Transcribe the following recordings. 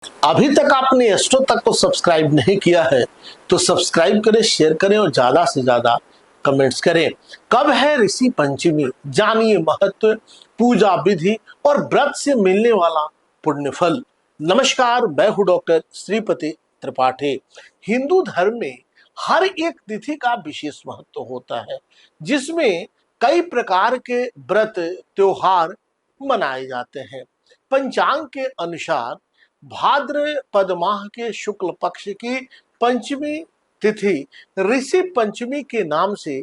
अभी तक आपने एस्ट्रो तक को सब्सक्राइब नहीं किया है तो सब्सक्राइब करें, शेयर करें और ज्यादा से ज्यादा कमेंट्स करें। कब है ऋषि पंचमी, जानिए महत्व, पूजा विधि और व्रत से मिलने वाला पुण्य फल। नमस्कार, मैं हूं डॉक्टर श्रीपति त्रिपाठी। हिंदू धर्म में हर एक तिथि का विशेष महत्व होता है, जिसमें कई प्रकार के व्रत त्योहार मनाए जाते हैं। पंचांग के अनुसार भाद्रपद माह के शुक्ल पक्ष की पंचमी तिथि ऋषि पंचमी के नाम से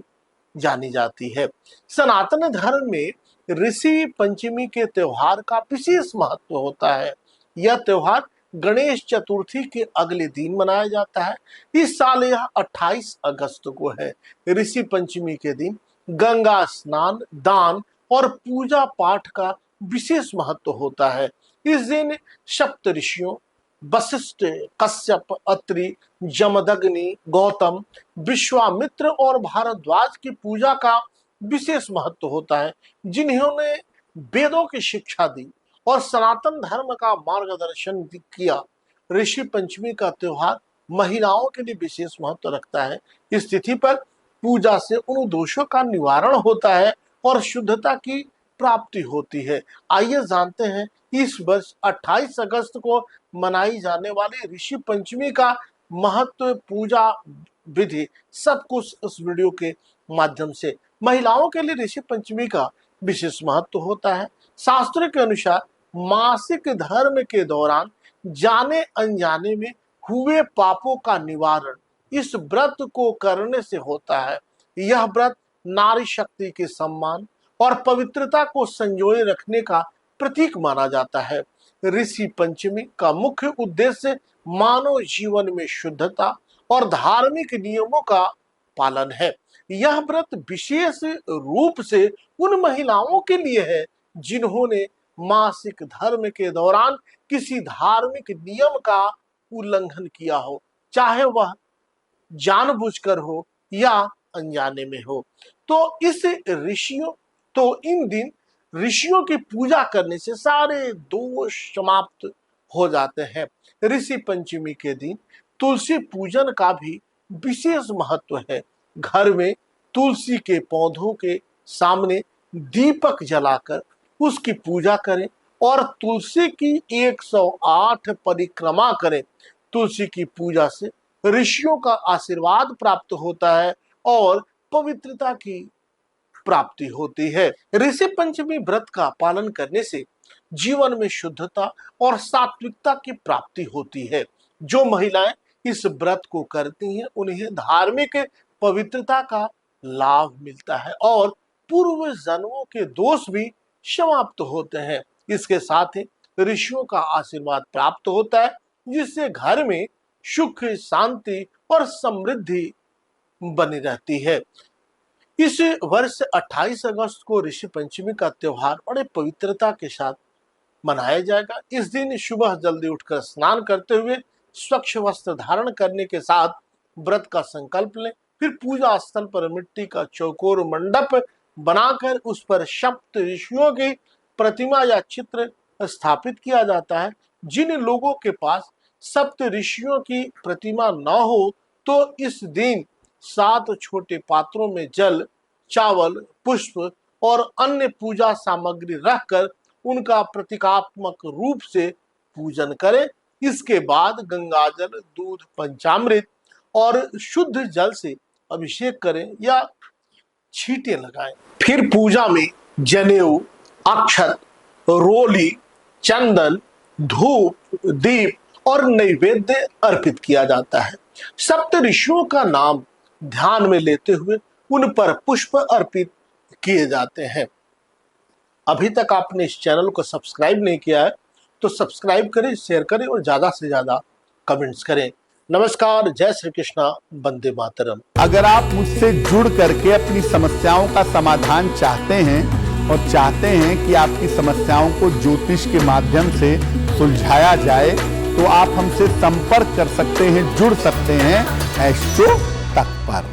जानी जाती है। सनातन धर्म में ऋषि पंचमी के त्योहार का विशेष महत्व होता है। यह त्योहार गणेश चतुर्थी के अगले दिन मनाया जाता है। इस साल यह 28 अगस्त को है। ऋषि पंचमी के दिन गंगा स्नान, दान और पूजा पाठ का विशेष महत्व होता है। इस दिन सप्त ऋषियों वशिष्ठ, कश्यप, अत्रि, जमदग्नि, गौतम, विश्वामित्र और भारद्वाज की पूजा का विशेष महत्व होता है, जिन्होंने वेदों की शिक्षा दी और सनातन धर्म का मार्गदर्शन किया। ऋषि पंचमी का त्योहार महिलाओं के लिए विशेष महत्व रखता है। इस तिथि पर पूजा से उन दोषों का निवारण होता है और शुद्धता की प्राप्ति होती है। आइए जानते हैं इस वर्ष 28 अगस्त को मनाई जाने वाली ऋषि पंचमी का महत्व, पूजा विधि, सब कुछ इस वीडियो के माध्यम से। महिलाओं के लिए ऋषि पंचमी का विशेष महत्व होता है। शास्त्र के अनुसार मासिक धर्म के दौरान जाने अनजाने में हुए पापों का निवारण इस व्रत को करने से होता है। यह व्रत नारी शक्ति के सम्मान और पवित्रता को संजोए रखने का प्रतीक माना जाता है। ऋषि पंचमी का मुख्य उद्देश्य मानव जीवन में शुद्धता और धार्मिक नियमों का पालन है। यह व्रत विशेष रूप से उन महिलाओं के लिए है जिन्होंने मासिक धर्म के दौरान किसी धार्मिक नियम का उल्लंघन किया हो, चाहे वह जानबूझकर हो या अनजाने में हो। तो इन दिन ऋषियों की पूजा करने से सारे दोष समाप्त हो जाते हैं। ऋषि पंचमी के दिन तुलसी पूजन का भी विशेष महत्व है। घर में तुलसी के पौधों के सामने दीपक जलाकर उसकी पूजा करें और तुलसी की 108 परिक्रमा करें। तुलसी की पूजा से ऋषियों का आशीर्वाद प्राप्त होता है और पवित्रता की प्राप्ति होती है। ऋषि पंचमी व्रत का पालन करने से जीवन में शुद्धता और सात्विकता की प्राप्ति होती है। जो महिलाएं इस व्रत को करती हैं, उन्हें धार्मिक पवित्रता का लाभ मिलता है और पूर्व जन्मों के दोष भी समाप्त होते हैं। इसके साथ ही ऋषियों का आशीर्वाद प्राप्त होता है, जिससे घर में सुख, शांति और समृद्धि बनी रहती है। इस वर्ष 28 अगस्त को ऋषि पंचमी का त्योहार बड़े पवित्रता के साथ मनाया जाएगा। इस दिन सुबह जल्दी उठकर स्नान करते हुए स्वच्छ वस्त्र धारण करने के साथ व्रत का संकल्प लें। फिर पूजा स्थल पर मिट्टी का चौकोर मंडप बनाकर उस पर सप्त ऋषियों की प्रतिमा या चित्र स्थापित किया जाता है। जिन लोगों के पास सप्त ऋषियों की प्रतिमा न हो तो इस दिन 7 छोटे पात्रों में जल, चावल, पुष्प और अन्य पूजा सामग्री रखकर उनका प्रतीकात्मक रूप से पूजन करें। इसके बाद गंगाजल, दूध, पंचामृत और शुद्ध जल से अभिषेक करें या छींटे लगाएं। फिर पूजा में जनेऊ, अक्षत, रोली, चंदन, धूप, दीप और नैवेद्य अर्पित किया जाता है। सप्त ऋषियों का नाम ध्यान में लेते हुए उन पर पुष्प अर्पित किए जाते हैं। अभी तक आपने इस चैनल को सब्सक्राइब नहीं किया है तो सब्सक्राइब करें, शेयर करें और ज्यादा से ज्यादा कमेंट्स करें। नमस्कार, जय श्री कृष्णा, वंदे मातरम। अगर आप मुझसे जुड़ करके अपनी समस्याओं का समाधान चाहते हैं और चाहते हैं कि आपकी समस्याओं को ज्योतिष के माध्यम से सुलझाया जाए, तो आप हमसे संपर्क कर सकते हैं, जुड़ सकते हैं एस्ट्रो तक पर।